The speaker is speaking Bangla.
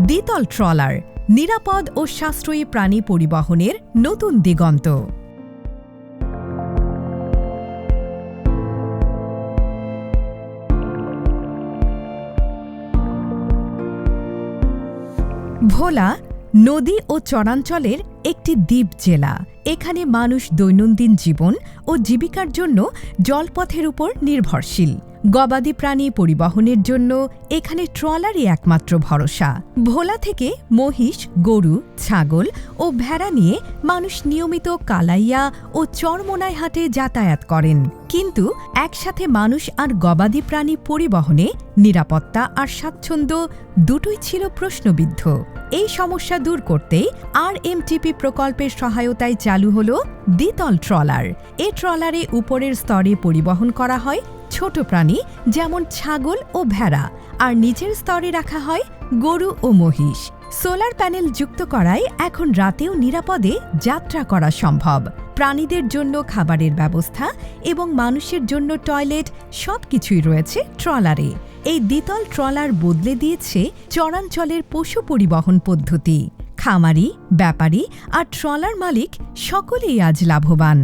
দ্বিতল ট্রলার, নিরাপদ ও সাশ্রয়ী প্রাণী পরিবহনের নতুন দিগন্ত। ভোলা নদী ও চরাঞ্চলের একটি দ্বীপ জেলা। এখানে মানুষ দৈনন্দিন জীবন ও জীবিকার জন্য জলপথের উপর নির্ভরশীল। গবাদি প্রাণী পরিবহনের জন্য এখানে ট্রলারই একমাত্র ভরসা। ভোলা থেকে মহিষ, গরু, ছাগল ও ভেড়া নিয়ে মানুষ নিয়মিত কালাইয়া ও চরমোনাই হাটে যাতায়াত করেন। কিন্তু একসাথে মানুষ আর গবাদি প্রাণী পরিবহনে নিরাপত্তা আর স্বাচ্ছন্দ্য দুটোই ছিল প্রশ্নবিদ্ধ। এই সমস্যা দূর করতেই RMTP প্রকল্পের সহায়তায় চালু হল দ্বিতল ট্রলার। এ ট্রলারে উপরের স্তরে পরিবহন করা হয় ছোট প্রাণী যেমন ছাগল ও ভেড়া, আর নিচের স্তরে রাখা হয় গরু ও মহিষ। সোলার প্যানেল যুক্ত করায় এখন রাতেও নিরাপদে যাত্রা করা সম্ভব। প্রাণীদের জন্য খাবারের ব্যবস্থা এবং মানুষের জন্য টয়লেট সবকিছুই রয়েছে ট্রলারে। এই দ্বিতল ট্রলার বদলে দিয়েছে চরাঞ্চলের পশু পরিবহন পদ্ধতি। খামারি, ব্যাপারী আর ট্রলার মালিক সকলেই আজ লাভবান।